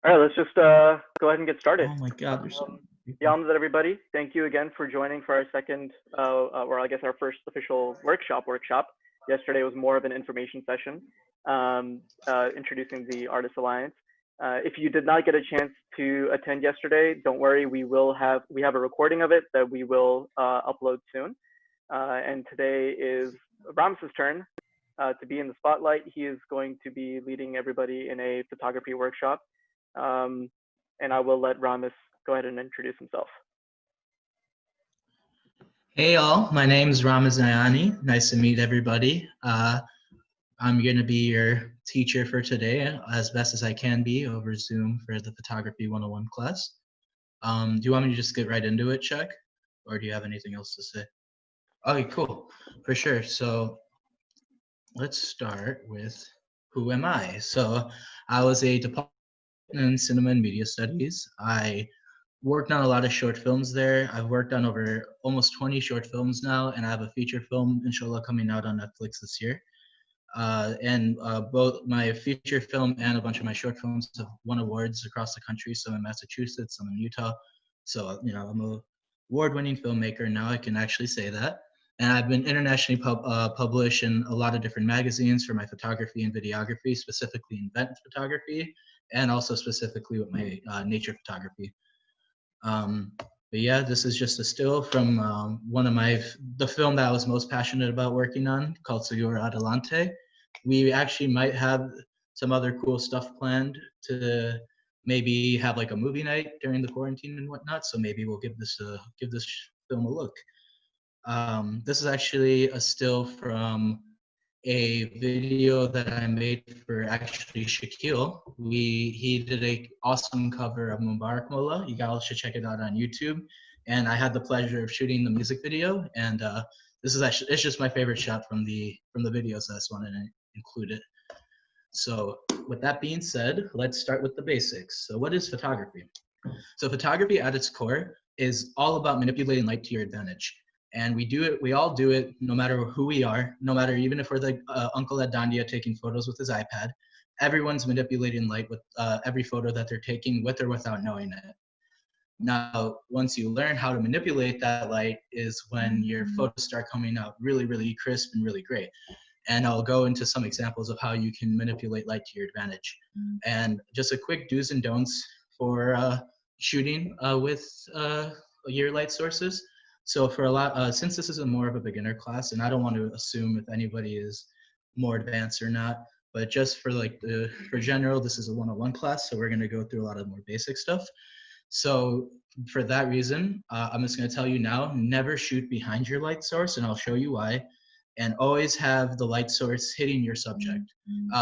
All right, let's just go ahead and get started. Oh my God, there's so Um, many people. Yams, everybody. Thank you again for joining for our second, or I guess our first official workshop. Yesterday was more of an information session, introducing the Artist Alliance. If you did not get a chance to attend yesterday, don't worry. We have a recording of it that we will upload soon. And today is Rams's turn to be in the spotlight. He is going to be leading everybody in a photography workshop. Um, and I will let Ramis go ahead and introduce himself. Hey all, my name is Ramis Nayani. Nice to meet everybody. I'm going to be your teacher for today as best as I can be over Zoom for the Photography 101 class. Do you want me to just get right into it, Chuck? Or do you have anything else to say? Okay, cool. For sure. So let's start with who am I? So I was a department in cinema and media studies. I worked on a lot of short films there. I've worked on over almost 20 short films now, and I have a feature film, inshallah, coming out on Netflix this year. Both my feature film and a bunch of my short films have won awards across the country, some in Massachusetts, some in Utah. So, I'm a award-winning filmmaker now, I can actually say that. And I've been internationally published in a lot of different magazines for my photography and videography, specifically in event photography, and also specifically with my nature photography. But yeah, this is just a still from one of the film that I was most passionate about working on, called Segura Adelante. We actually might have some other cool stuff planned to maybe have like a movie night during the quarantine and whatnot. So maybe we'll give this film a look. This is actually a still from a video that I made for actually Shaquille. He did a awesome cover of Mubarak Mullah. You guys should check it out on YouTube. And I had the pleasure of shooting the music video. And this is actually, it's just my favorite shot from the video, so I just wanted to include it. So with that being said, let's start with the basics. So what is photography? So photography at its core is all about manipulating light to your advantage. And we all do it no matter who we are, no matter even if we're the uncle at Dandia taking photos with his iPad. Everyone's manipulating light with every photo that they're taking, with or without knowing it. Now, once you learn how to manipulate that light is when your photos start coming out really, really crisp and really great. And I'll go into some examples of how you can manipulate light to your advantage. And just a quick do's and don'ts for shooting with your light sources. So for a lot, since this is more of a beginner class, and I don't want to assume if anybody is more advanced or not, but just for for general, this is a 101 class, so we're going to go through a lot of more basic stuff. So for that reason, I'm just going to tell you now, never shoot behind your light source, and I'll show you why. And always have the light source hitting your subject.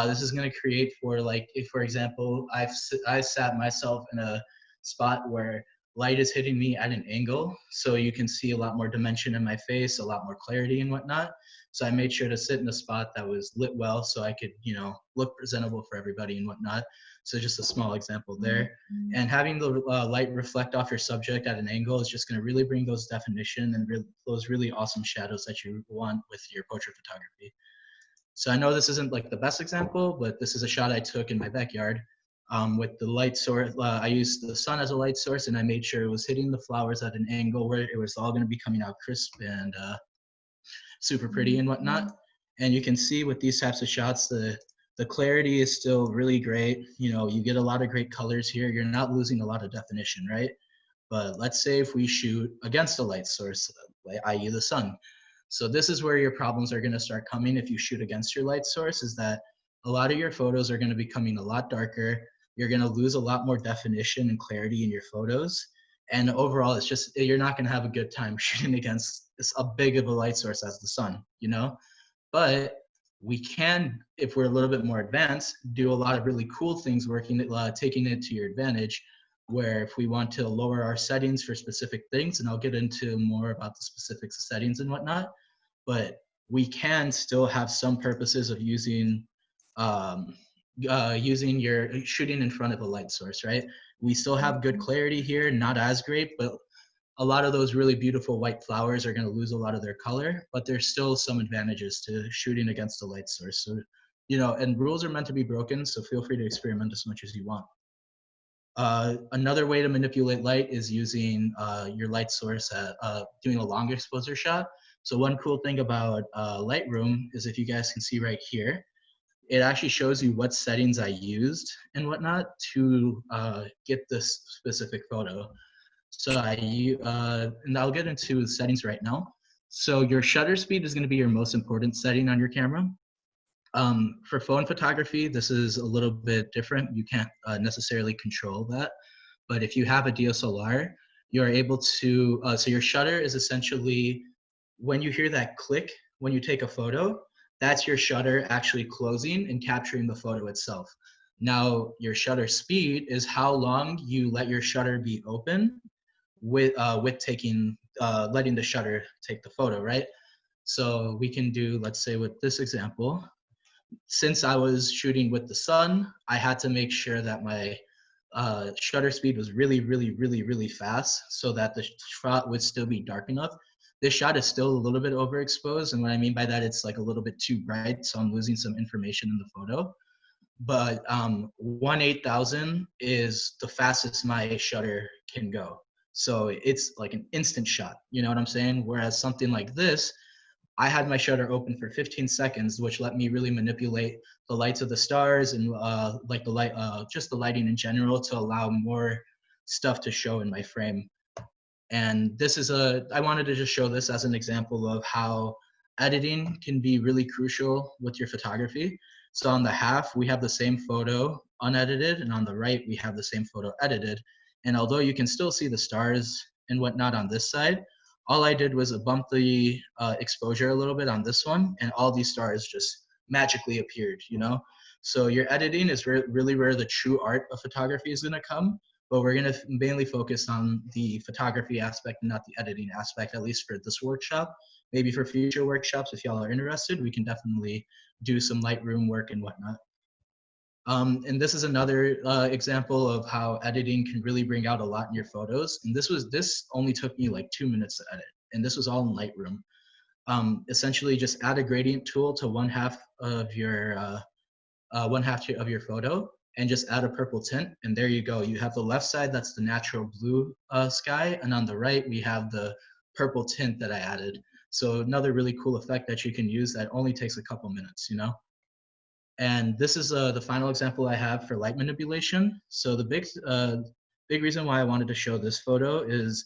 This is going to create for if, for example, I sat myself in a spot where light is hitting me at an angle, so you can see a lot more dimension in my face, a lot more clarity and whatnot. So I made sure to sit in a spot that was lit well, so I could, look presentable for everybody and whatnot. So just a small example there. And having the light reflect off your subject at an angle is just going to really bring those definition and those really awesome shadows that you want with your portrait photography. So I know this isn't like the best example, but this is a shot I took in my backyard with the light source. I used the sun as a light source, and I made sure it was hitting the flowers at an angle where it was all going to be coming out crisp and super pretty and whatnot. And you can see with these types of shots, the clarity is still really great. You get a lot of great colors here. You're not losing a lot of definition, right? But let's say if we shoot against a light source, i.e. the sun. So this is where your problems are going to start coming if you shoot against your light source, is that a lot of your photos are going to be coming a lot darker. You're going to lose a lot more definition and clarity in your photos. And overall, it's just, you're not going to have a good time shooting against a big of a light source as the sun, But we can, if we're a little bit more advanced, do a lot of really cool things taking it to your advantage, where if we want to lower our settings for specific things, and I'll get into more about the specifics of settings and whatnot, but we can still have some purposes of using your shooting in front of a light source, right? We still have good clarity here, not as great, but a lot of those really beautiful white flowers are going to lose a lot of their color, but there's still some advantages to shooting against a light source. So, and rules are meant to be broken, so feel free to experiment as much as you want. Another way to manipulate light is using your light source at doing a long exposure shot. So one cool thing about Lightroom is, if you guys can see right here, it actually shows you what settings I used and whatnot to get this specific photo. So and I'll get into the settings right now. So your shutter speed is going to be your most important setting on your camera. For phone photography, this is a little bit different. You can't necessarily control that. But if you have a DSLR, you're able to, so your shutter is essentially, when you hear that click, when you take a photo, that's your shutter actually closing and capturing the photo itself. Now, your shutter speed is how long you let your shutter be open with taking, letting the shutter take the photo, right? So we can do, let's say with this example, since I was shooting with the sun, I had to make sure that my shutter speed was really, really, really, really fast so that the shot would still be dark enough. This shot is still a little bit overexposed, and what I mean by that, it's like a little bit too bright, so I'm losing some information in the photo. But 1/8000 is the fastest my shutter can go. So it's like an instant shot, you know what I'm saying? Whereas something like this, I had my shutter open for 15 seconds, which let me really manipulate the lights of the stars and like the light, just the lighting in general, to allow more stuff to show in my frame. And this is I wanted to just show this as an example of how editing can be really crucial with your photography. So on the half, we have the same photo unedited, and on the right, we have the same photo edited. And although you can still see the stars and whatnot on this side, all I did was bump the exposure a little bit on this one, and all these stars just magically appeared, you know? So your editing is really where the true art of photography is gonna come, but we're gonna mainly focus on the photography aspect and not the editing aspect, at least for this workshop. Maybe for future workshops, if y'all are interested, we can definitely do some Lightroom work and whatnot. And this is another example of how editing can really bring out a lot in your photos. And this only took me like 2 minutes to edit, and this was all in Lightroom. Essentially, just add a gradient tool to one half of your photo, and just add a purple tint, and there you go. You have the left side, that's the natural blue sky, and on the right we have the purple tint that I added. So another really cool effect that you can use that only takes a couple minutes, you know? And this is the final example I have for light manipulation. So the big reason why I wanted to show this photo is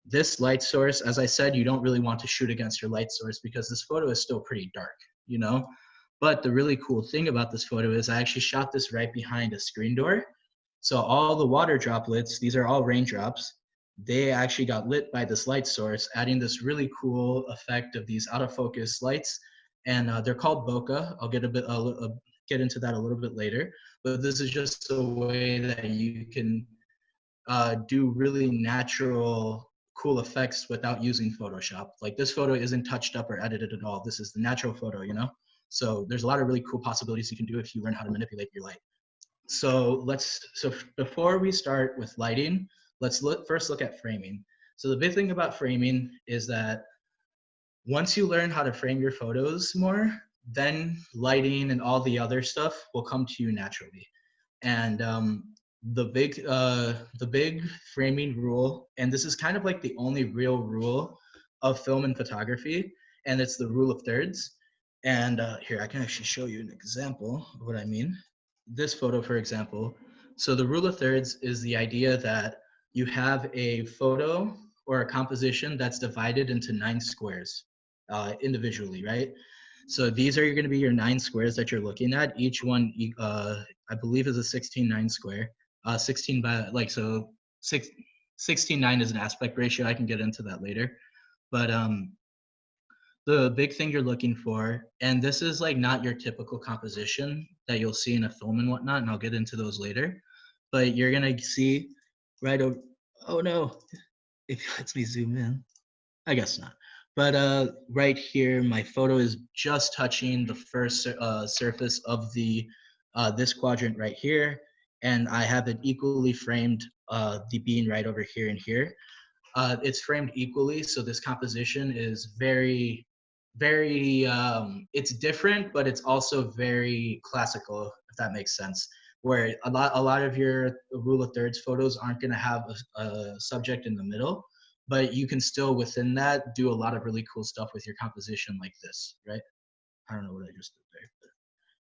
this light source. As I said, you don't really want to shoot against your light source because this photo is still pretty dark, you know? But the really cool thing about this photo is I actually shot this right behind a screen door. So all the water droplets, these are all raindrops, they actually got lit by this light source, adding this really cool effect of these out of focus lights. And they're called bokeh. I'll get into that a little bit later. But this is just a way that you can do really natural, cool effects without using Photoshop. Like this photo isn't touched up or edited at all. This is the natural photo, you know? So there's a lot of really cool possibilities you can do if you learn how to manipulate your light. So before we start with lighting, let's first look at framing. So the big thing about framing is that once you learn how to frame your photos more, then lighting and all the other stuff will come to you naturally. And the big framing rule, and this is kind of like the only real rule of film and photography, and it's the rule of thirds. And here, I can actually show you an example of what I mean. This photo, for example. So the rule of thirds is the idea that you have a photo or a composition that's divided into 9 squares individually, right? So these are going to be your 9 squares that you're looking at. Each one, I believe, is a 16:9 square. 16 by, like, so 16:9 is an aspect ratio. I can get into that later. But the big thing you're looking for, and this is like not your typical composition that you'll see in a film and whatnot, and I'll get into those later. But you're going to see right over, oh no, if it lets me zoom in. I guess not. But right here, my photo is just touching the first surface of the this quadrant right here, and I have it equally framed, the bean right over here and here. It's framed equally, so this composition is very, very, it's different, but it's also very classical, if that makes sense. where a lot of your rule of thirds photos aren't going to have a subject in the middle, but you can still within that do a lot of really cool stuff with your composition like this, right? I don't know what I just did there, but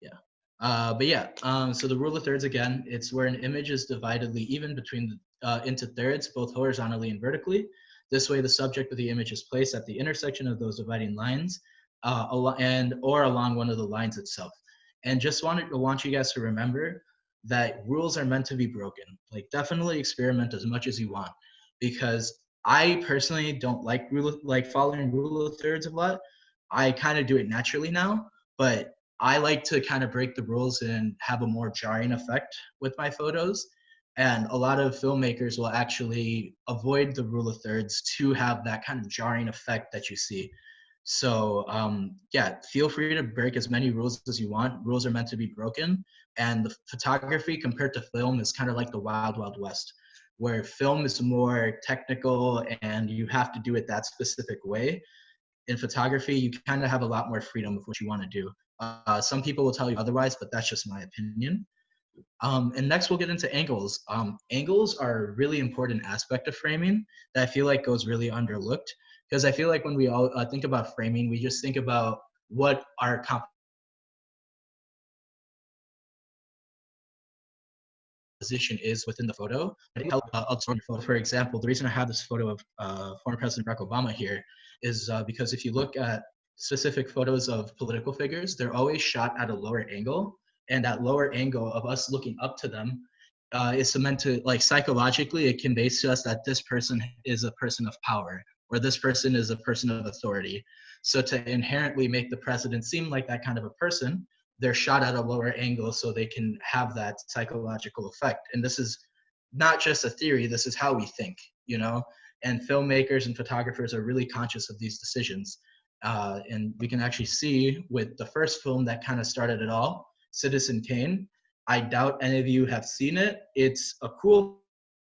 yeah. But yeah, so the rule of thirds again, it's where an image is dividedly even between into thirds, both horizontally and vertically. This way, the subject of the image is placed at the intersection of those dividing lines, or along one of the lines itself. And just want you guys to remember that rules are meant to be broken. Like, definitely experiment as much as you want, because I personally don't like following rule of thirds a lot. I kind of do it naturally now, but I like to kind of break the rules and have a more jarring effect with my photos. And a lot of filmmakers will actually avoid the rule of thirds to have that kind of jarring effect that you see. So yeah, feel free to break as many rules as you want. Rules are meant to be broken. And the photography compared to film is kind of like the wild, wild west, where film is more technical and you have to do it that specific way. In photography, you kind of have a lot more freedom with what you want to do. Some people will tell you otherwise, but that's just my opinion. And next, we'll get into angles. Angles are a really important aspect of framing that I feel like goes really underlooked, because I feel like when we all think about framing, we just think about what our composition is within the photo. For example, the reason I have this photo of former President Barack Obama here is because if you look at specific photos of political figures, they're always shot at a lower angle. And that lower angle of us looking up to them is meant to, like, psychologically, it conveys to us that this person is a person of power, or this person is a person of authority. So to inherently make the president seem like that kind of a person, they're shot at a lower angle so they can have that psychological effect. And this is not just a theory, this is how we think, you know? And filmmakers and photographers are really conscious of these decisions. And we can actually see with the first film that kind of started it all, Citizen Kane. I doubt any of you have seen it. It's a cool,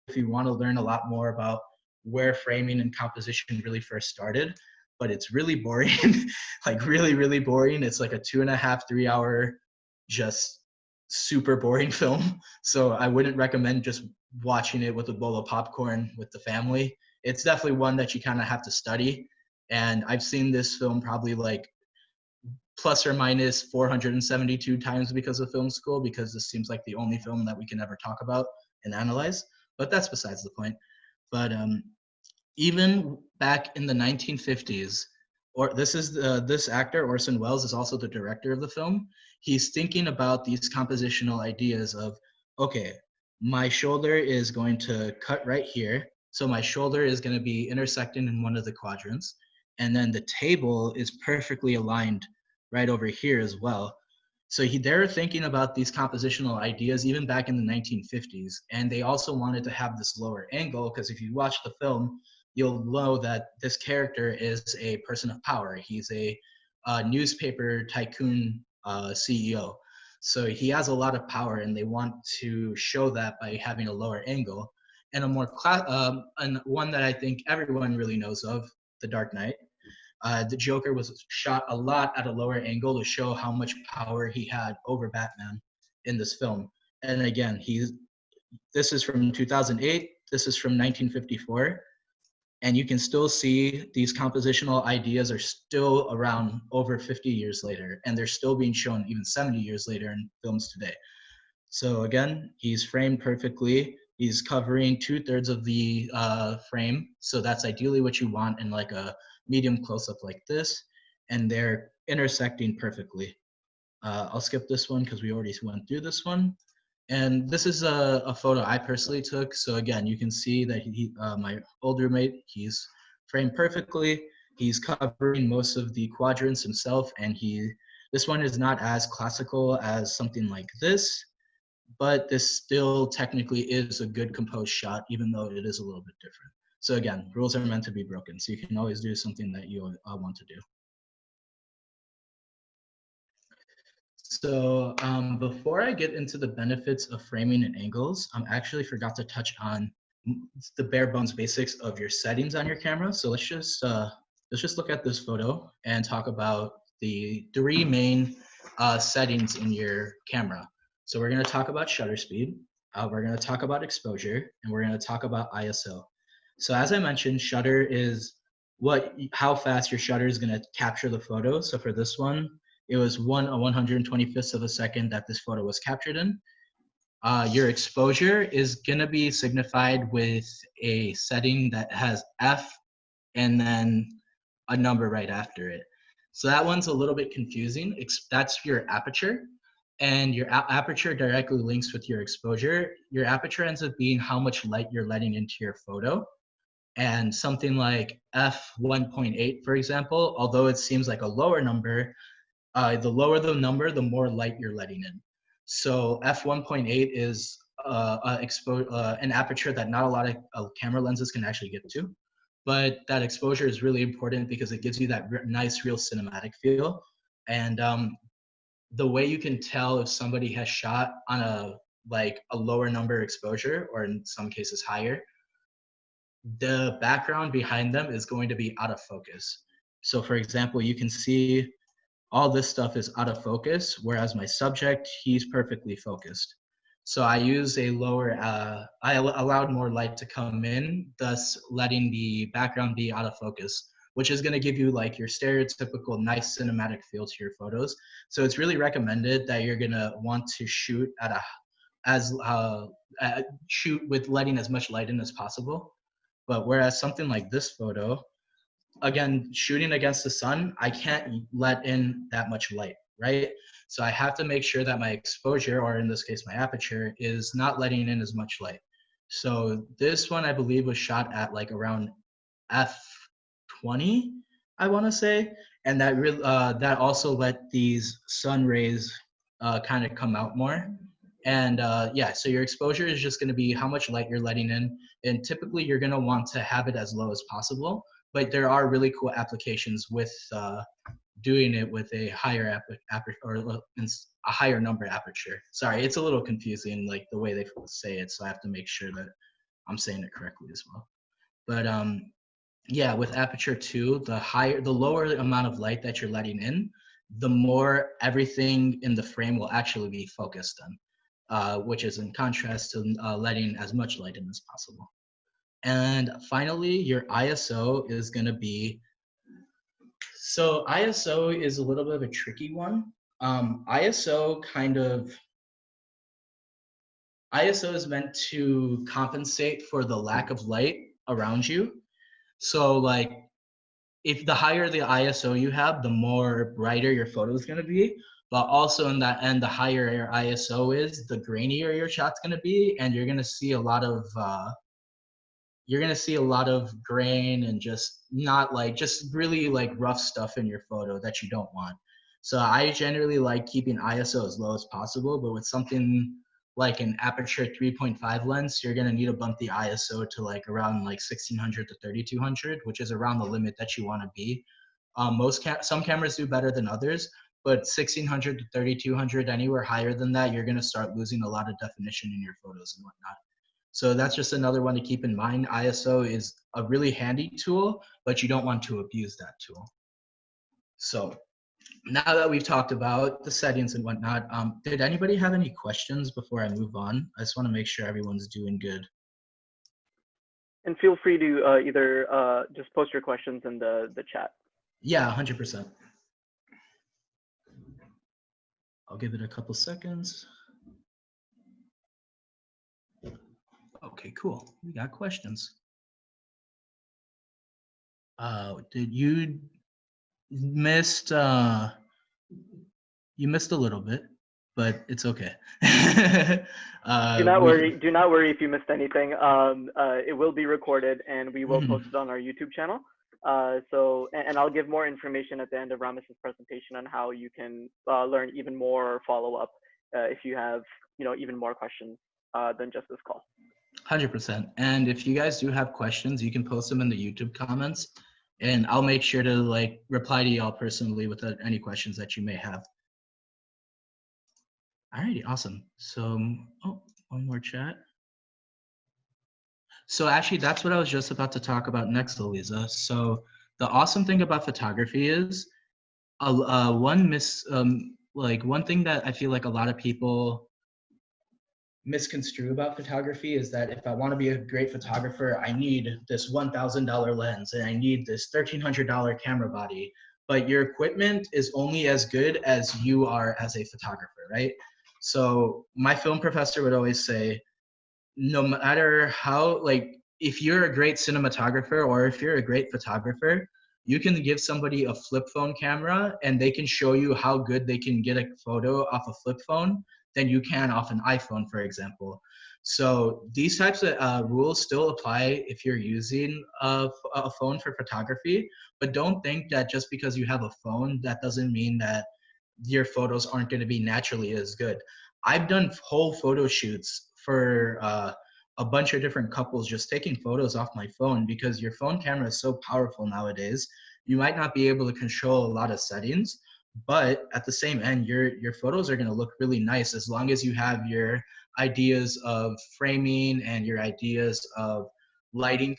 if you want to learn a lot more about where framing and composition really first started, but it's really boring, like really, really boring. It's like a 2.5, 3 hour, just super boring film. So I wouldn't recommend just watching it with a bowl of popcorn with the family. It's definitely one that you kind of have to study. And I've seen this film probably like plus or minus 472 times because of film school, because this seems like the only film that we can ever talk about and analyze. But that's besides the point. But even back in the 1950s, or this actor Orson Welles is also the director of the film. He's thinking about these compositional ideas of, okay, my shoulder is going to cut right here, so my shoulder is going to be intersecting in one of the quadrants, and then the table is perfectly aligned right over here as well. So they're thinking about these compositional ideas even back in the 1950s, and they also wanted to have this lower angle because if you watch the film, you'll know that this character is a person of power. He's a newspaper tycoon CEO. So he has a lot of power, and they want to show that by having a lower angle. And and one that I think everyone really knows of, The Dark Knight. The Joker was shot a lot at a lower angle to show how much power he had over Batman in this film. And again, this is from 2008. This is from 1954. And you can still see these compositional ideas are still around over 50 years later, and they're still being shown even 70 years later in films today. So again, he's framed perfectly. He's covering 2/3 of the frame. So that's ideally what you want in like a medium close-up like this. And they're intersecting perfectly. I'll skip this one because we already went through this one. And this is a photo I personally took. So again, you can see that my old roommate, he's framed perfectly. He's covering most of the quadrants himself, and this one is not as classical as something like this, but this still technically is a good composed shot, even though it is a little bit different. So again, rules are meant to be broken. So you can always do something that you want to do. So before I get into the benefits of framing and angles, I actually forgot to touch on the bare bones basics of your settings on your camera. So let's just look at this photo and talk about the three main settings in your camera. So we're going to talk about shutter speed, we're going to talk about exposure, and we're going to talk about ISO. So as I mentioned, shutter is how fast your shutter is going to capture the photo. So for this one, it was 1/125th of a second that this photo was captured in. Your exposure is going to be signified with a setting that has F and then a number right after it. So that one's a little bit confusing. That's your aperture, and your aperture directly links with your exposure. Your aperture ends up being how much light you're letting into your photo. And something like f1.8, for example, although it seems like a lower number, the lower the number, the more light you're letting in. So f1.8 is an aperture that not a lot of camera lenses can actually get to. But that exposure is really important because it gives you that nice, real cinematic feel. And the way you can tell if somebody has shot on a lower number exposure, or in some cases higher, the background behind them is going to be out of focus. So for example, you can see all this stuff is out of focus, whereas my subject, he's perfectly focused. So I use a lower, I allowed more light to come in, thus letting the background be out of focus, which is gonna give you like your stereotypical nice cinematic feel to your photos. So it's really recommended that you're gonna want to shoot at shoot with letting as much light in as possible. But whereas something like this photo, again, shooting against the sun, I can't let in that much light, right? So I have to make sure that my exposure, or in this case, my aperture, is not letting in as much light. So this one, I believe, was shot at like around f20, I want to say, and that also let these sun rays kind of come out more. And yeah, so your exposure is just going to be how much light you're letting in, and typically you're going to want to have it as low as possible. But there are really cool applications with doing it with a higher or a higher number aperture. Sorry, it's a little confusing, like the way they say it, so I have to make sure that I'm saying it correctly as well. But yeah, with aperture 2, the lower amount of light that you're letting in, the more everything in the frame will actually be focused on, which is in contrast to letting as much light in as possible. And finally, your ISO is going to be, so ISO is a little bit of a tricky one. ISO is meant to compensate for the lack of light around you. So like, if the higher the ISO you have, the more brighter your photo is going to be. But also in that end, the higher your ISO is, the grainier your shot's going to be, and you're going to see a lot of grain and just really like rough stuff in your photo that you don't want. So I generally like keeping ISO as low as possible, but with something like an aperture 3.5 lens, you're going to need to bump the ISO to like around like 1600 to 3200, which is around the limit that you want to be. Some cameras do better than others, but 1600 to 3200, anywhere higher than that, you're going to start losing a lot of definition in your photos and whatnot. So that's just another one to keep in mind. ISO is a really handy tool, but you don't want to abuse that tool. So now that we've talked about the settings and whatnot, did anybody have any questions before I move on? I just want to make sure everyone's doing good. And feel free to either just post your questions in the chat. Yeah, 100%. I'll give it a couple seconds. Okay, cool. We got questions. Did you missed a little bit, but it's okay. Do not worry. Do not worry if you missed anything. It will be recorded and we will post it on our YouTube channel. And I'll give more information at the end of Ramis's presentation on how you can learn even more or follow up if you have even more questions than just this call. 100%. And if you guys do have questions, you can post them in the YouTube comments, and I'll make sure to like reply to y'all personally with any questions that you may have. Alrighty, awesome. So, oh, one more chat. So actually, that's what I was just about to talk about next, Eliza. So the awesome thing about photography is, one thing that I feel like a lot of people misconstrue about photography is that if I want to be a great photographer, I need this $1,000 lens and I need this $1,300 camera body. But your equipment is only as good as you are as a photographer, right? So my film professor would always say, no matter how, like, if you're a great cinematographer or if you're a great photographer, you can give somebody a flip phone camera and they can show you how good they can get a photo off a flip phone than you can off an iPhone, for example. So these types of rules still apply if you're using a phone for photography, but don't think that just because you have a phone, that doesn't mean that your photos aren't going to be naturally as good. I've done whole photo shoots for a bunch of different couples just taking photos off my phone because your phone camera is so powerful nowadays. You might not be able to control a lot of settings, but at the same end, your photos are going to look really nice as long as you have your ideas of framing and your ideas of lighting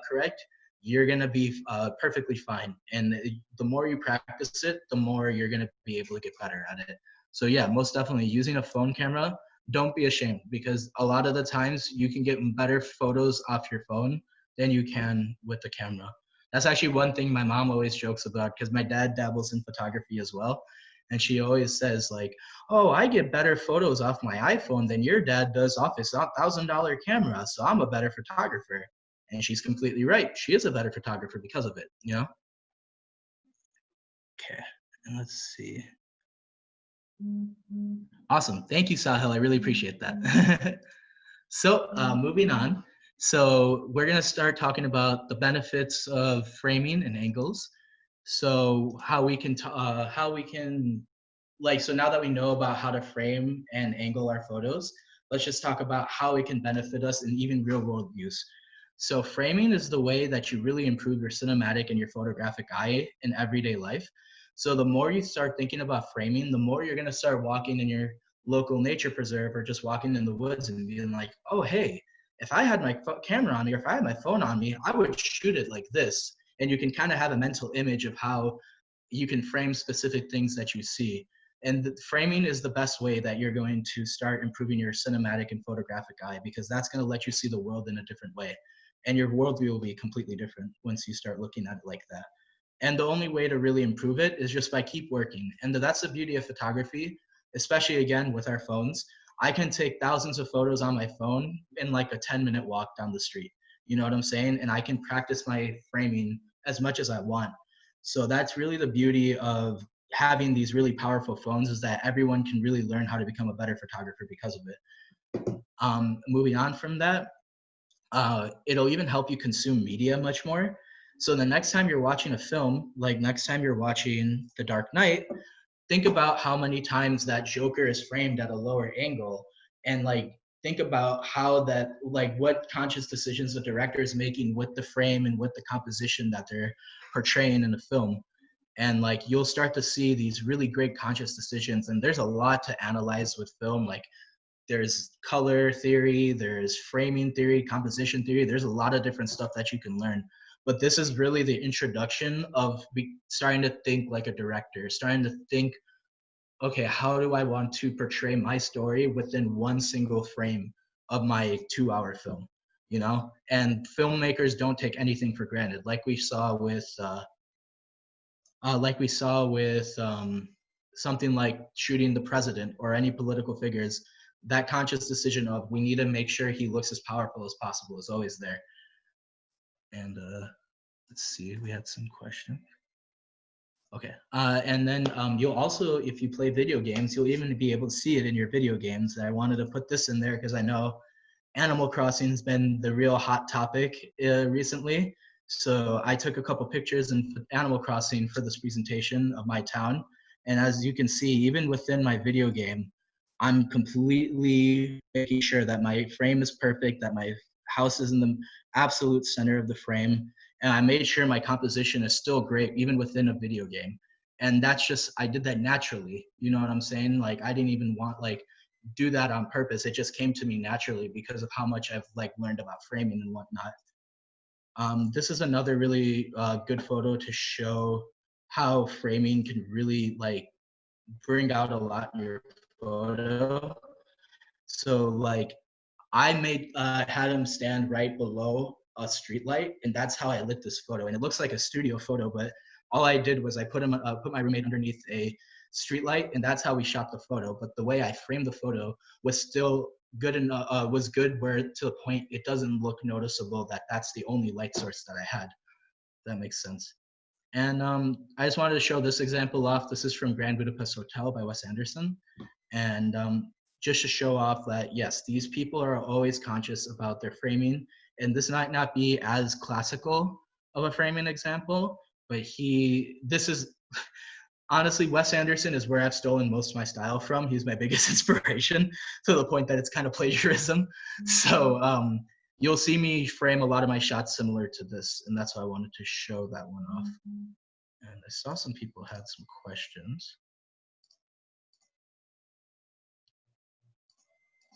correct. You're going to be perfectly fine. And the more you practice it, the more you're going to be able to get better at it. So yeah, most definitely using a phone camera, don't be ashamed because a lot of the times you can get better photos off your phone than you can with the camera. That's actually one thing my mom always jokes about because my dad dabbles in photography as well. And she always says like, oh, I get better photos off my iPhone than your dad does off his $1,000 camera. So I'm a better photographer. And she's completely right. She is a better photographer because of it, you know? Okay, and let's see. Awesome. Thank you, Sahil. I really appreciate that. So moving on. So we're going to start talking about the benefits of framing and angles. So how we can, like, so now that we know about how to frame and angle our photos, let's just talk about how it can benefit us in even real world use. So framing is the way that you really improve your cinematic and your photographic eye in everyday life. So the more you start thinking about framing, the more you're going to start walking in your local nature preserve or just walking in the woods and being like, oh, hey, if I had my camera on me or if I had my phone on me, I would shoot it like this. And you can kind of have a mental image of how you can frame specific things that you see. And the framing is the best way that you're going to start improving your cinematic and photographic eye because that's going to let you see the world in a different way. And your worldview will be completely different once you start looking at it like that. And the only way to really improve it is just by keep working. And that's the beauty of photography, especially again with our phones. I can take thousands of photos on my phone in like a 10-minute walk down the street. You know what I'm saying? And I can practice my framing as much as I want. So that's really the beauty of having these really powerful phones is that everyone can really learn how to become a better photographer because of it. Moving on from that, it'll even help you consume media much more. So the next time you're watching a film, like next time you're watching The Dark Knight, think about how many times that Joker is framed at a lower angle and like think about how that like what conscious decisions the director is making with the frame and with the composition that they're portraying in the film. And like you'll start to see these really great conscious decisions, and there's a lot to analyze with film. Like there's color theory, there's framing theory, composition theory. There's a lot of different stuff that you can learn. But this is really the introduction of starting to think like a director, starting to think, okay, how do I want to portray my story within one single frame of my 2-hour film, you know? And filmmakers don't take anything for granted, like we saw with something like shooting the president or any political figures. That conscious decision of we need to make sure he looks as powerful as possible is always there. And let's see, we had some questions. Okay, and then you'll also, if you play video games, you'll even be able to see it in your video games. I wanted to put this in there because I know Animal Crossing has been the real hot topic recently. So I took a couple pictures in Animal Crossing for this presentation of my town. And as you can see, even within my video game, I'm completely making sure that my frame is perfect, that my house is in the absolute center of the frame. And I made sure my composition is still great, even within a video game. And that's just, I did that naturally. You know what I'm saying? Like, I didn't even want, like, do that on purpose. It just came to me naturally because of how much I've like learned about framing and whatnot. This is another really good photo to show how framing can really like bring out a lot in your photo. So like I had him stand right below a street light, and that's how I lit this photo. And it looks like a studio photo, but all I did was I put my roommate underneath a street light, and that's how we shot the photo. But the way I framed the photo was still good enough, was good where to the point it doesn't look noticeable that that's the only light source that I had. If that makes sense. And I just wanted to show this example off. This is from Grand Budapest Hotel by Wes Anderson. And just to show off that, yes, these people are always conscious about their framing. And this might not be as classical of a framing example, but this is, honestly, Wes Anderson is where I've stolen most of my style from. He's my biggest inspiration to the point that it's kind of plagiarism. So you'll see me frame a lot of my shots similar to this, and that's why I wanted to show that one off. And I saw some people had some questions.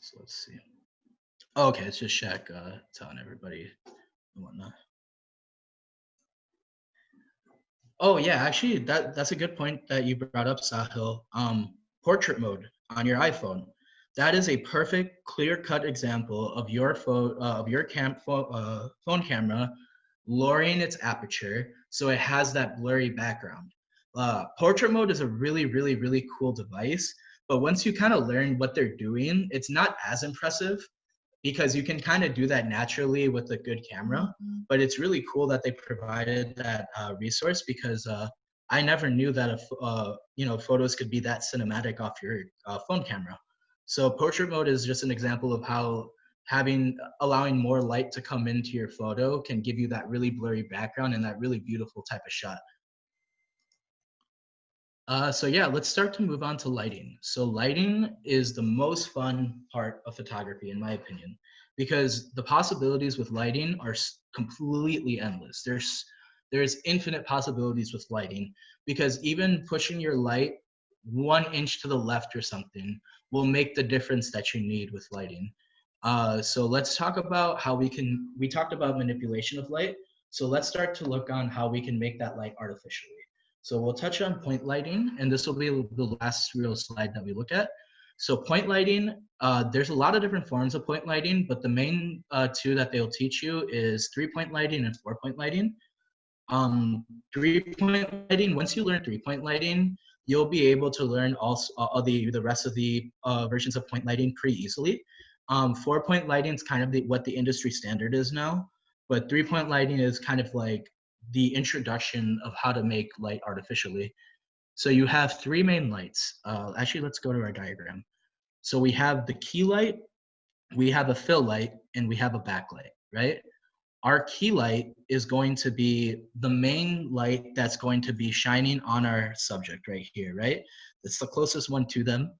So let's see. Oh, okay, it's just Shaq telling everybody and whatnot. Oh yeah, actually, that's a good point that you brought up, Sahil. Portrait mode on your iPhone. That is a perfect, clear-cut example of your phone camera lowering its aperture so it has that blurry background. Portrait mode is a really, really, really cool device, but once you kind of learn what they're doing, it's not as impressive because you can kind of do that naturally with a good camera. But it's really cool that they provided that resource because I never knew that photos could be that cinematic off your phone camera. So portrait mode is just an example of how allowing more light to come into your photo can give you that really blurry background and that really beautiful type of shot. So yeah, let's start to move on to lighting. So lighting is the most fun part of photography, in my opinion, because the possibilities with lighting are completely endless. There's infinite possibilities with lighting because even pushing your light 1 inch to the left or something will make the difference that you need with lighting. So let's talk about how we talked about manipulation of light. So let's start to look on how we can make that light artificially. So we'll touch on point lighting, and this will be the last real slide that we look at. So point lighting, there's a lot of different forms of point lighting, but the main two that they'll teach you is 3-point lighting and 4-point lighting. 3-point lighting, once you learn 3-point lighting, you'll be able to learn also the rest of the versions of point lighting pretty easily. 4-point lighting is kind of what the industry standard is now, but 3-point lighting is kind of like the introduction of how to make light artificially. So you have 3 main lights. Actually, let's go to our diagram. So we have the key light, we have a fill light, and we have a backlight, right? Our key light is going to be the main light that's going to be shining on our subject right here, right? It's the closest one to them.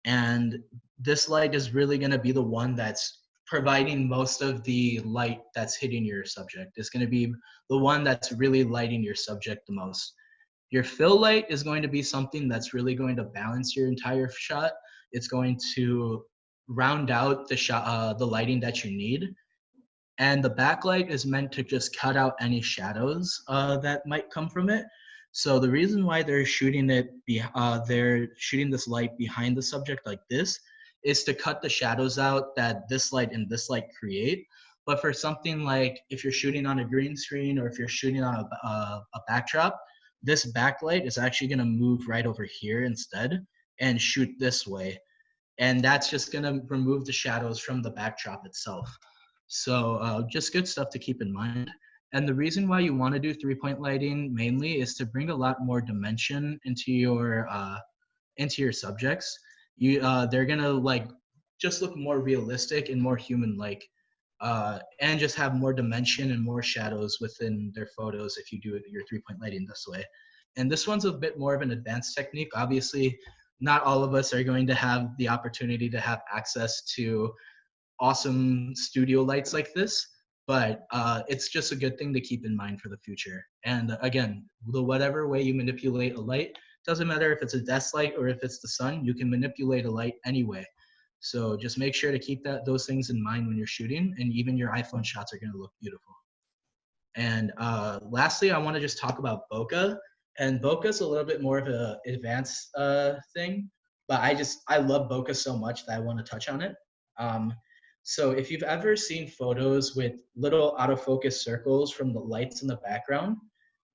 And this light is really going to be the one that's providing most of the light that's hitting your subject. It's going to be the one that's really lighting your subject the most. Your fill light is going to be something that's really going to balance your entire shot. It's going to round out the shot, the lighting that you need. And the backlight is meant to just cut out any shadows that might come from it. So the reason why they're shooting this light behind the subject like this is to cut the shadows out that this light and this light create. But for something like if you're shooting on a green screen or if you're shooting on a backdrop, this backlight is actually going to move right over here instead and shoot this way. And that's just going to remove the shadows from the backdrop itself. So just good stuff to keep in mind. And the reason why you want to do 3-point lighting mainly is to bring a lot more dimension into your subjects. They're gonna like just look more realistic and more human-like, and just have more dimension and more shadows within their photos if you do your 3-point lighting this way. And this one's a bit more of an advanced technique. Obviously, not all of us are going to have the opportunity to have access to awesome studio lights like this, but it's just a good thing to keep in mind for the future. And again, whatever way you manipulate a light, doesn't matter if it's a desk light or if it's the sun, you can manipulate a light anyway. So just make sure to keep those things in mind when you're shooting, and even your iPhone shots are going to look beautiful. And lastly, I want to just talk about bokeh. And bokeh is a little bit more of an advanced thing, but I love bokeh so much that I want to touch on it. So if you've ever seen photos with little autofocus circles from the lights in the background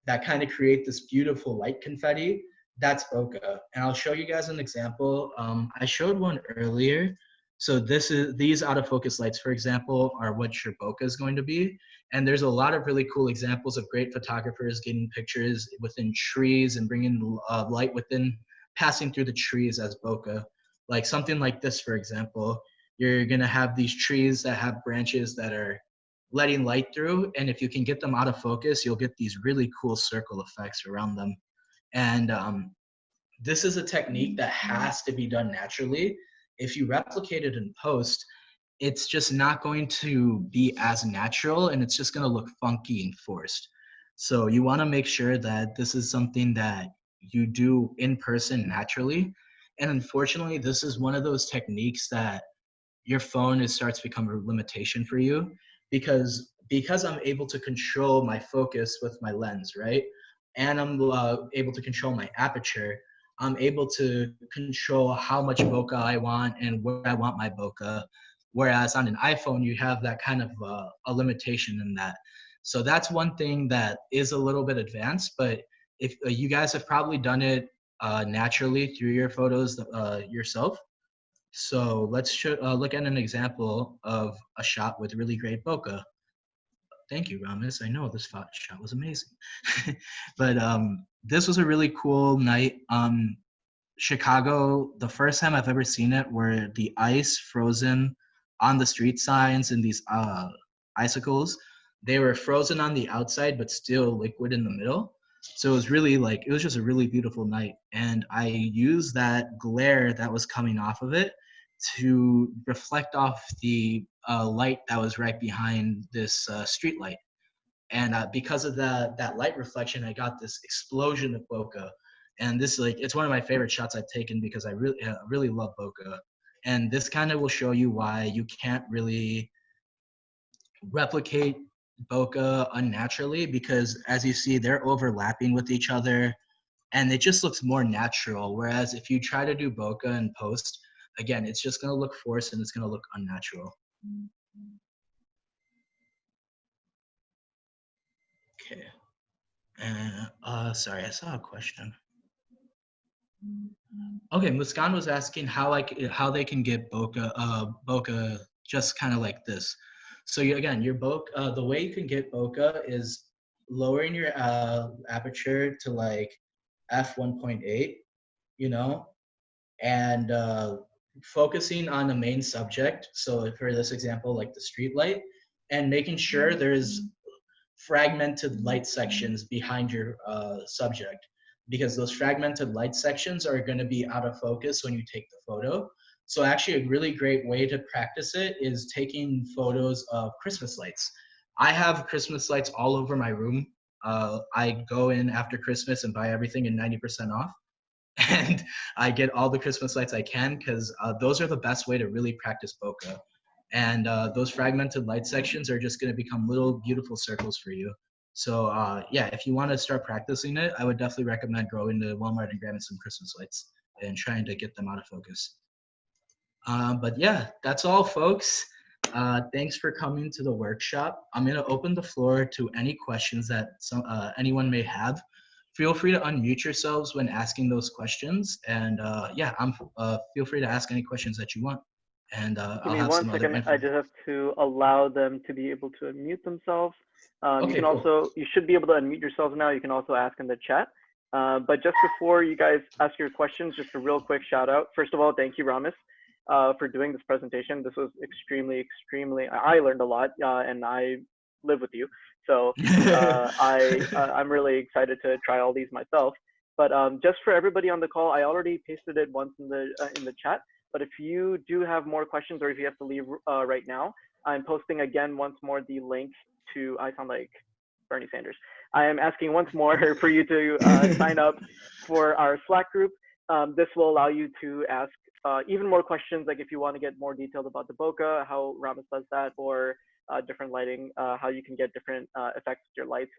that kind of create this beautiful light confetti, that's bokeh. And I'll show you guys an example. I showed one earlier. So these autofocus lights, for example, are what your bokeh is going to be. And there's a lot of really cool examples of great photographers getting pictures within trees and bringing light within, passing through the trees as bokeh. Like something like this, for example, you're gonna have these trees that have branches that are letting light through, and if you can get them out of focus, you'll get these really cool circle effects around them. And this is a technique that has to be done naturally. If you replicate it in post, it's just not going to be as natural, and it's just going to look funky and forced. So you want to make sure that this is something that you do in person naturally. And unfortunately, this is one of those techniques that your phone starts to become a limitation for you, because I'm able to control my focus with my lens, right? And I'm able to control my aperture. I'm able to control how much bokeh I want and where I want my bokeh. Whereas on an iPhone, you have that kind of a limitation in that. So that's one thing that is a little bit advanced, but if you guys have probably done it naturally through your photos yourself. So let's look at an example of a shot with really great bokeh. Thank you, Ramis. I know this shot was amazing. But this was a really cool night. Chicago, the first time I've ever seen it, where the ice frozen on the street signs and these icicles, they were frozen on the outside, but still liquid in the middle. So it was really it was just a really beautiful night. And I used that glare that was coming off of it to reflect off the light that was right behind this street light. And because of that light reflection, I got this explosion of bokeh. And this it's one of my favorite shots I've taken because I really love bokeh. And this kind of will show you why you can't really replicate bokeh unnaturally, because as you see, they're overlapping with each other and it just looks more natural. Whereas if you try to do bokeh in post, again, it's just going to look forced and it's going to look unnatural. Okay. Sorry, I saw a question. Okay, Muskan was asking how they can get bokeh just kind of like this. So again, your bokeh, the way you can get bokeh is lowering your aperture to like f1.8, you know, and focusing on the main subject. So for this example, like the street light, and making sure there's fragmented light sections behind your subject, because those fragmented light sections are going to be out of focus when you take the photo. So actually a really great way to practice it is taking photos of Christmas lights. I have Christmas lights all over my room. I go in after Christmas and buy everything in 90% off. And I get all the Christmas lights I can, because those are the best way to really practice bokeh. And those fragmented light sections are just going to become little beautiful circles for you. So yeah, if you want to start practicing it, I would definitely recommend going to Walmart and grabbing some Christmas lights and trying to get them out of focus. But yeah, that's all, folks. Thanks for coming to the workshop. I'm going to open the floor to any questions that anyone may have. Feel free to unmute yourselves when asking those questions. And yeah, feel free to ask any questions that you want. And Give I'll me have one some other second. I info. just have to allow them to be able to unmute themselves. You Okay, can cool. also, you should be able to unmute yourselves now. You can also ask in the chat. But just before you guys ask your questions, just a real quick shout out. First of all, thank you, Ramis, for doing this presentation. This was extremely, I learned a lot and I live with you. So I'm really excited to try all these myself. But just for everybody on the call, I already pasted it once in the chat. But if you do have more questions or if you have to leave right now, I'm posting again once more the link to, I sound like Bernie Sanders. I am asking once more for you to sign up for our Slack group. This will allow you to ask even more questions, like if you want to get more detailed about the bokeh, how Ramis does that, or different lighting, how you can get different effects with your lights.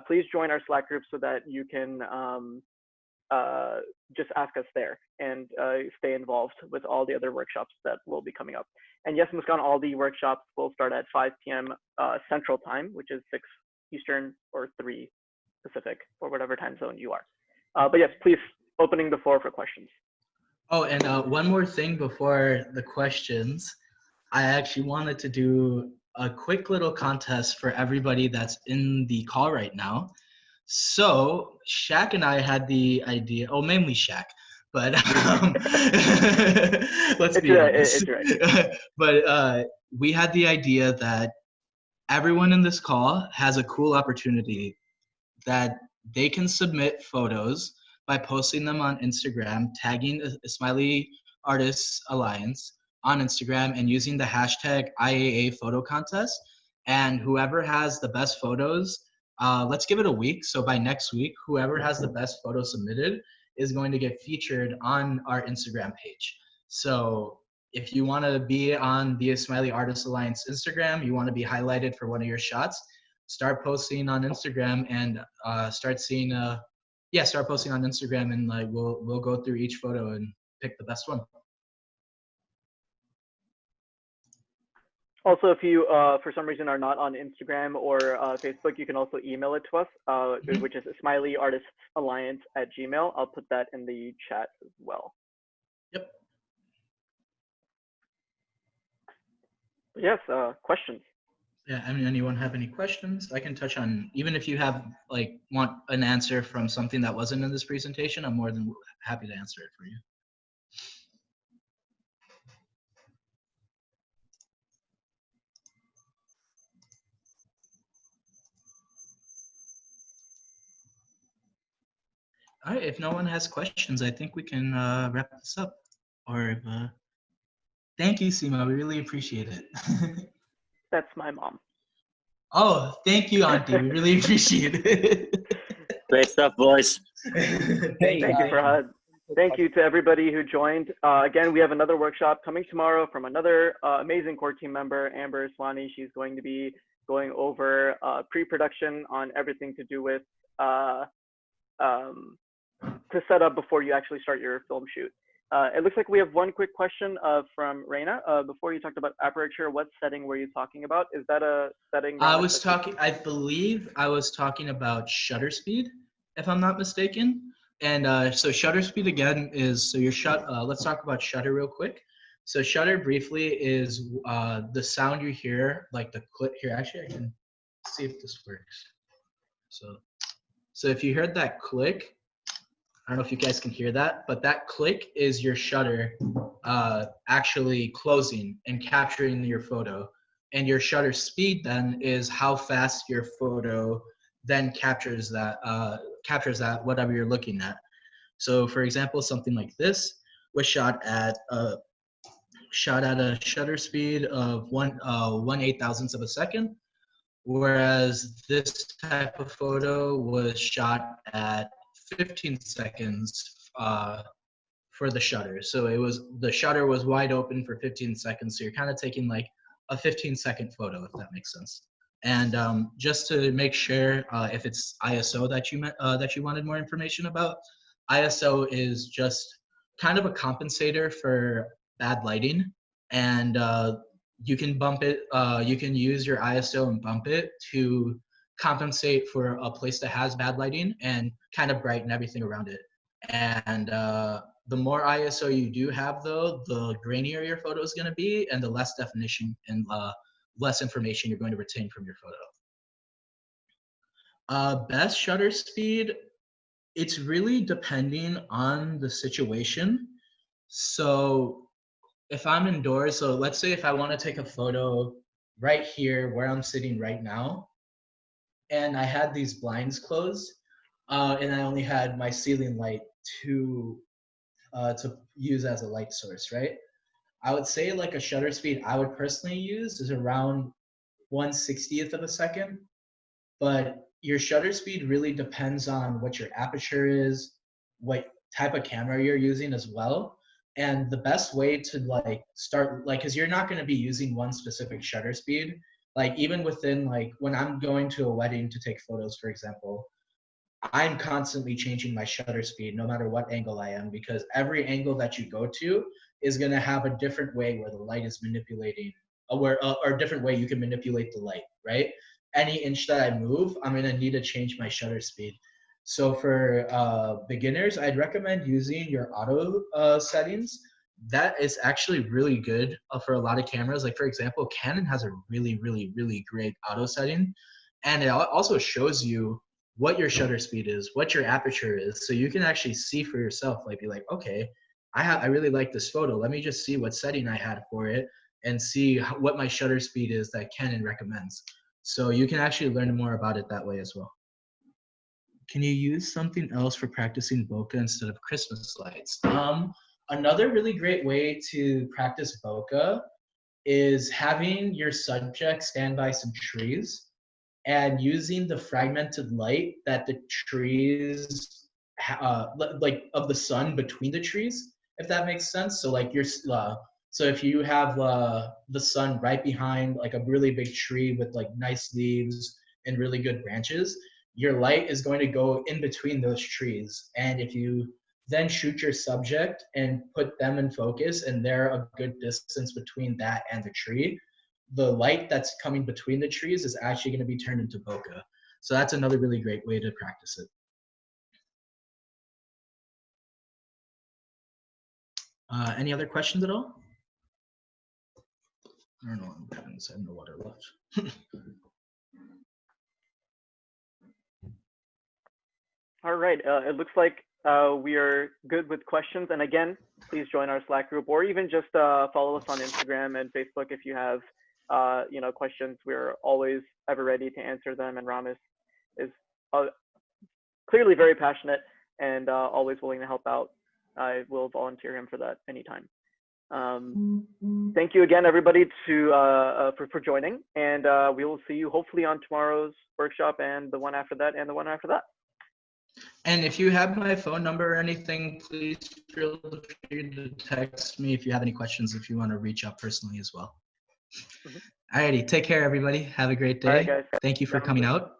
Please join our Slack group so that you can just ask us there and stay involved with all the other workshops that will be coming up. And yes, Muskan, all the workshops will start at 5 p.m. Central Time, which is 6 Eastern or 3 Pacific, or whatever time zone you are. But yes, please, opening the floor for questions. Oh, and one more thing before the questions. I actually wanted to do a quick little contest for everybody that's in the call right now. So Shaq and I had the idea, oh, mainly Shaq, but let's be honest. But we had the idea that everyone in this call has a cool opportunity that they can submit photos by posting them on Instagram, tagging a Smiley Artists Alliance on Instagram and using the hashtag IAA photo contest. And whoever has the best photos, let's give it a week. So by next week, whoever has the best photo submitted is going to get featured on our Instagram page. So if you want to be on the Smiley Artists Alliance Instagram, you want to be highlighted for one of your shots, start posting on Instagram and start posting on Instagram, and like we'll go through each photo and pick the best one. Also, if you for some reason are not on Instagram or Facebook, you can also email it to us, which is smileyartistsalliance@gmail.com. I'll put that in the chat as well. Yep. Yes, questions. Yeah, I mean, anyone have any questions? I can touch on, even if you have want an answer from something that wasn't in this presentation, I'm more than happy to answer it for you. All right, if no one has questions, I think we can wrap this up. Or thank you, Seema. We really appreciate it. That's my mom. Oh, thank you, Auntie. We really appreciate it. Great stuff, boys. Thank you, Farhad. Thank you to everybody who joined. Again, we have another workshop coming tomorrow from another amazing core team member, Amber Swani. She's going to be going over pre-production on everything to do with to set up before you actually start your film shoot. It looks like we have one quick question from Reina. Before you talked about aperture, what setting were you talking about? Is that a setting? I believe I was talking about shutter speed, if I'm not mistaken. And so shutter speed again is, so your let's talk about shutter real quick. So shutter briefly is the sound you hear, like the click here. Actually, I can see if this works. So if you heard that click, I don't know if you guys can hear that, but that click is your shutter actually closing and capturing your photo. And your shutter speed then is how fast your photo then captures that whatever you're looking at. So for example, something like this was shot at a shutter speed of 1/8,000th of a second, whereas this type of photo was shot at 15 seconds for the shutter. So the shutter was wide open for 15 seconds. So you're kind of taking like a 15-second photo, if that makes sense. And just to make sure if it's ISO that you wanted more information about, ISO is just kind of a compensator for bad lighting, and you can bump it. You can use your ISO and bump it to compensate for a place that has bad lighting and kind of brighten everything around it. And the more ISO you do have, though, the grainier your photo is going to be, and the less definition and less information you're going to retain from your photo. Best shutter speed, it's really depending on the situation. So if I'm indoors, so let's say if I want to take a photo right here where I'm sitting right now, and I had these blinds closed, and I only had my ceiling light to use as a light source, right? I would say like a shutter speed I would personally use is around 1/60th of a second, but your shutter speed really depends on what your aperture is, what type of camera you're using as well. And the best way to start, because you're not going to be using one specific shutter speed. Like even within when I'm going to a wedding to take photos, for example, I'm constantly changing my shutter speed no matter what angle I am, because every angle that you go to is going to have a different way where the light is manipulating, or a different way you can manipulate the light, right? Any inch that I move, I'm going to need to change my shutter speed. So for beginners, I'd recommend using your auto settings. That is actually really good for a lot of cameras. Like for example, Canon has a really, really, really great auto setting. And it also shows you what your shutter speed is, what your aperture is. So you can actually see for yourself, like be like, okay, I really like this photo. Let me just see what setting I had for it and see what my shutter speed is that Canon recommends. So you can actually learn more about it that way as well. Can you use something else for practicing bokeh instead of Christmas lights? Another really great way to practice bokeh is having your subject stand by some trees and using the fragmented light that the trees, like of the sun between the trees, if that makes sense. So like so if you have the sun right behind like a really big tree with like nice leaves and really good branches, your light is going to go in between those trees. And if you then shoot your subject and put them in focus and they're a good distance between that and the tree, the light that's coming between the trees is actually going to be turned into bokeh. So that's another really great way to practice it. Any other questions at all? I don't know what happens. I have no water left. All right. It looks like we are good with questions. And again, please join our Slack group, or even just follow us on Instagram and Facebook if you have questions. We're always ever ready to answer them. And Ramis is clearly very passionate and always willing to help out. I will volunteer him for that anytime. Thank you again, everybody, for joining. And we will see you hopefully on tomorrow's workshop and the one after that and the one after that. And if you have my phone number or anything, please feel free to text me if you have any questions, if you want to reach out personally as well. Alrighty, take care, everybody. Have a great day. All right, guys. Thank you for coming out.